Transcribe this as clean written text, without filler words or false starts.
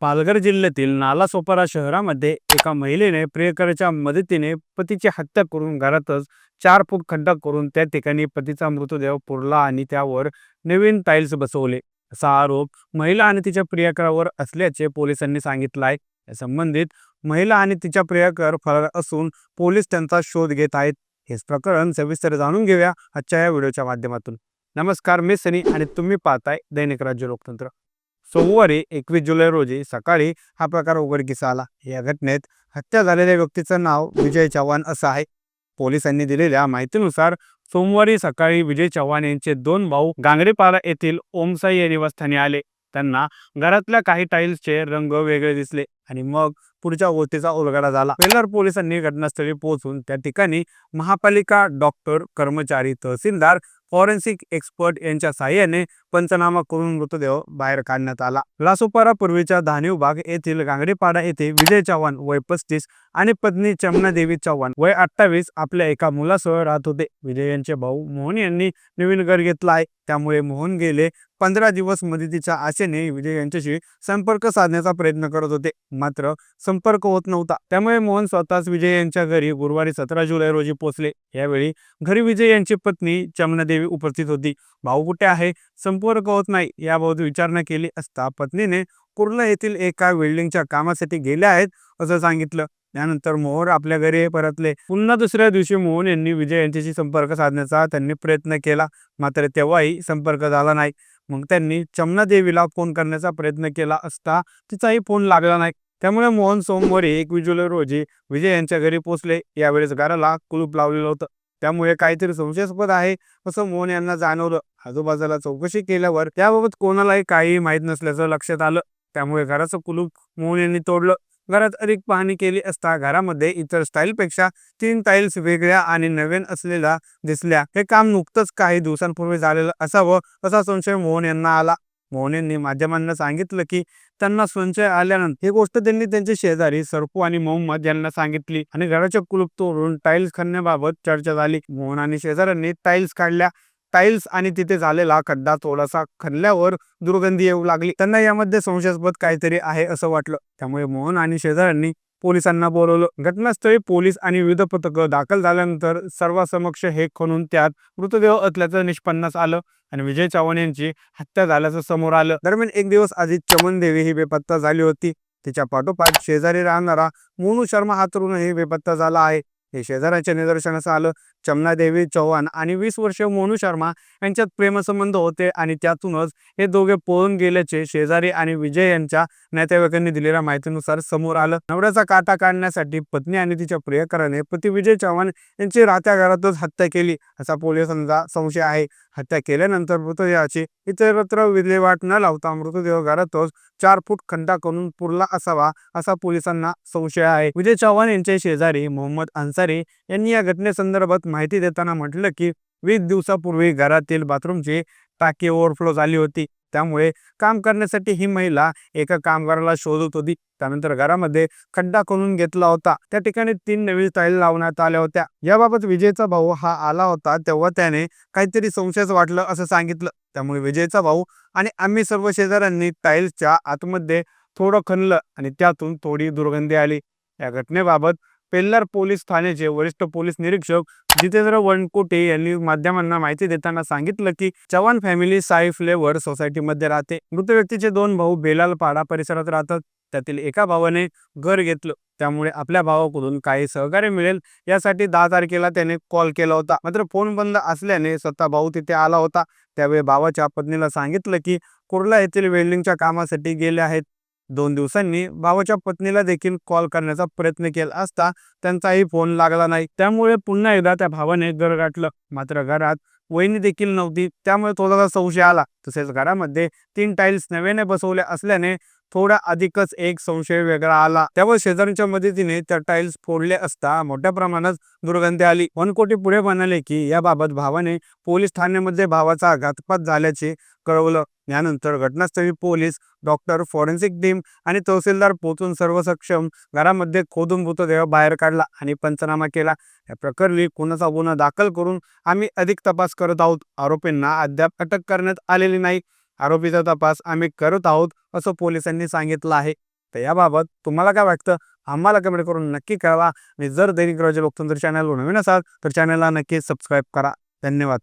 पालघर जिल्ह्यातील नालासोपारा शहरामध्ये एका महिलेने प्रियकराच्या मदतीने पतीची हत्या करून घरातच 4 फूट खड्डा करून त्या ठिकाणी पतीचा मृतदेह पुरला आणि त्यावर नवीन टाइल्स बसवले. असा आरोप महिला आणि तिच्या प्रियकरावर असल्याचे पोलिसांनी सांगितलं आहे. या संबंधित महिला आणि तिच्या प्रियकर फरार असून पोलीस त्यांचा शोध घेत आहेत. हेच प्रकरण सविस्तर जाणून घेऊया आजच्या या व्हिडिओच्या माध्यमातून. नमस्कार, मी सनी आणि तुम्ही पाहताय दैनिक राज्य लोकतंत्र. सोमवारी 21 जुलै रोजी सकाळी हा प्रकार उघडकीस आला. या घटनेत हत्या झालेल्या व्यक्तीचं नाव विजय चव्हाण असं आहे. पोलिसांनी दिलेल्या माहितीनुसार सोमवारी सकाळी विजय चव्हाण यांचे 2 भाऊ गांगडेपाडा येथील ओमसाई या निवासस्थानी आले. त्यांना घरातल्या काही टाईल्सचे रंग वेगळे दिसले आणि मग पुढच्या गोष्टीचा उलगडा झाला. बेलार पोलिसांनी घटनास्थळी पोहोचून त्या ठिकाणी महापालिका, डॉक्टर, कर्मचारी, तहसीलदार, फॉरेन्सिक एक्सपर्ट यांच्या साहाय्याने पंचनामा करून मृतदेह बाहेर काढण्यात आला. लासोपारा पूर्वीच्या धानीव बाग येथील गांगडेपाडा येथे विजय चव्हाण वय 35 आणि पत्नी चमनादेवी चव्हाण वय 28 आपल्या एका मुलासह राहत होते. विजय यांचे भाऊ मोहन यांनी नवीन घर घेतला आहे. त्यामुळे मोहन गेले 15 दिवस मदतीच्या आशेने विजय यांच्याशी संपर्क साधण्याचा प्रयत्न करत होते, मात्र संपर्क होत नव्हता. त्यामुळे मोहन स्वतःच विजय यांच्या घरी गुरुवारी 17 जुलै रोजी पोहोचले. यावेळी घरी विजय यांची पत्नी चमनादेवी उपस्थित होती. भाऊ कुठे आहे, संपर्क होत नाही याबाबत विचारणा केली असता पत्नीने कुर्ला येथील एका वेल्डिंगच्या कामासाठी गेले आहेत असं सांगितलं. त्यानंतर मोहन आपल्या घरी परतले. पुन्हा दुसऱ्या दिवशी मोहन यांनी विजय यांच्याशी संपर्क साधण्याचा त्यांनी प्रयत्न केला, मात्र तेव्हाही संपर्क झाला नाही. मग त्यांनी चमनादेवीला फोन करण्याचा प्रयत्न केला असता तिचाही फोन लागला नाही. त्यामुळे मोहन सोमवारी 21 जुलै रोजी विजय यांच्या घरी पोहोचले. यावेळेस घराला कुलूप लावलेलं होतं. त्यामुळे काहीतरी संशयास्पद आहे असं मोहन यांना जाणवलं. आजूबाजूला चौकशी केल्यावर त्याबाबत कोणालाही काही माहीत नसल्याचं लक्षात आलं. त्यामुळे घराचं कुलूप मोहन यांनी तोडलं. घरात अधिक पाहणी केली असता घरामध्ये इतर स्टाईलपेक्षा 3 टाईल्स वेगळ्या आणि नवीन असलेल्या दिसल्या. हे काम नुकतंच काही दिवसांपूर्वी झालेलं असावं असा संशय मोहन यांना आला. मोहन यांनी माध्यमांना सांगितलं की त्यांना संशय आल्यानंतर ही गोष्ट त्यांनी त्यांचे शेजारी सरफू आणि मोहम्मद यांना सांगितली आणि घराचे कुलूप तोडून टाईल्स खणण्याबाबत चर्चा झाली. मोहन आणि शेजाऱ्यांनी टाईल्स काढल्या. टाईल्स आणि तिथे झालेला खड्डा थोडासा खणल्यावर दुर्गंधी येऊ लागली. त्यांना यामध्ये संशयास्पद काहीतरी आहे असं वाटलं. त्यामुळे मोहन आणि शेजाऱ्यांनी पोलिसांना बोलवलं. घटनास्थळी पोलीस आणि विविध पथकं दाखल झाल्यानंतर सर्वांसमक्ष हे खणून त्यात मृतदेह असल्याचं निष्पन्नास आलं आणि विजय चव्हाण यांची हत्या झाल्याचं समोर आलं. दरम्यान एक दिवस आधी चमनदेवी ही बेपत्ता झाली होती. तिच्या पाठोपाठ शेजारी राहणारा मोनू शर्मा हा तरुणही बेपत्ता झाला आहे. हे शेजाऱ्यांच्या निदर्शनास आलं. चमनादेवी चव्हाण आणि 20 वर्षीय मोनू शर्मा यांच्यात प्रेमसंबंध होते आणि त्यातूनच हे दोघे पळून गेल्याचे शेजारी आणि विजय यांच्या नातेवाईकांनी दिलेल्या माहितीनुसार समोर आलं. नवऱ्याचा काटा काढण्यासाठी पत्नी आणि तिच्या प्रियकराने पती विजय चव्हाण यांची राहत्या घरातच हत्या केली असा पोलिसांचा संशय आहे. हत्या केल्यानंतर मृतदेहाची इतरत्र विल्हेवाट न लावता मृतदेह घरातच 4 फूट खड्डा करून पुरला असावा असा पोलिसांना संशय आहे. विजय चव्हाण यांचे शेजारी मोहम्मद अन्सारी यांनी या घटनेसंदर्भात माहिती देताना म्हटलं की 20 दिवसापूर्वी घरातील बाथरूमची टाकी ओव्हरफ्लो झाली होती. त्यामुळे काम करण्यासाठी ही महिला एका कामगाराला शोधत होती. त्यानंतर घरामध्ये खड्डा करून घेतला होता. त्या ठिकाणी 3 नवीन टाईल लावण्यात आल्या होत्या. याबाबत विजयचा भाऊ हा आला होता तेव्हा त्याने काहीतरी संशयच वाटलं असं सांगितलं. त्यामुळे विजयचा भाऊ आणि आम्ही सर्व शेजाऱ्यांनी टाईल्सच्या आतमध्ये थोडं खणलं आणि त्यातून थोडी दुर्गंधी आली. या घटनेबाबत बेल्लार पोलीस ठाण्याचे वरिष्ठ पोलीस निरीक्षक जितेंद्र वनकोटे यांनी माध्यमांना माहिती देताना सांगितलं की चव्हाण फॅमिली साई फ्लेवर सोसायटीमध्ये राहते. मृत व्यक्तीचे 2 भाऊ बेलालपाडा परिसरात राहतात. त्यातील एका भावाने घर घेतलं. त्यामुळे आपल्या भावाकडून काही सहकार्य मिळेल यासाठी 10 तारखेला त्याने कॉल केला होता, मात्र फोन बंद असल्याने स्वतः भाऊ तिथे आला होता. त्यावेळी भावाच्या पत्नीला सांगितलं की कुर्ला येथील वेल्डिंगच्या कामासाठी गेले आहेत. 2 दिवसांनी भावाच्या पत्नीला देखील कॉल करण्याचा प्रयत्न केला असता त्यांचाही फोन लागला नाही. त्यामुळे पुन्हा एकदा त्या भावाने घर गाठलं, मात्र घरात वहिनी देखील नव्हती. त्यामुळे थोडासा संशय आला. तसेच घरामध्ये 3 टाईल्स नव्याने बसवल्या असल्याने थोडा अधिकच एक संशय वेगळा आला. त्यामुळे शेजाऱ्यांच्या मदतीने त्या टाईल्स फोडले असता मोठ्या प्रमाणात दुर्गंधी आली. वनकोटी पुढे म्हणाले की याबाबत भावाने पोलीस ठाण्यामध्ये भावाचा घातपात झाल्याचे कळवलं. यानंतर घटनास्थळी पोलीस, डॉक्टर, फॉरेन्सिक टीम आणि तहसीलदार पोहोचून सर्व सक्षम घरामध्ये खोदून मृतदेह बाहेर काढला आणि पंचनामा केला. या प्रकरणी गुन्ह्याचा गुन्हा दाखल करून आम्ही अधिक तपास करत आहोत. आरोपींना अद्याप अटक करण्यात आलेली नाही. आरोपीचा तपास आम्ही करत आहोत असं पोलिसांनी सांगितलं आहे. तर याबाबत तुम्हाला काय वाटतं आम्हाला कमेंट करून नक्की कळवा आणि जर दैनिक राजा लोकतंत्र चॅनलवर नवीन असाल तर चॅनलला नक्की सबस्क्राईब करा. धन्यवाद.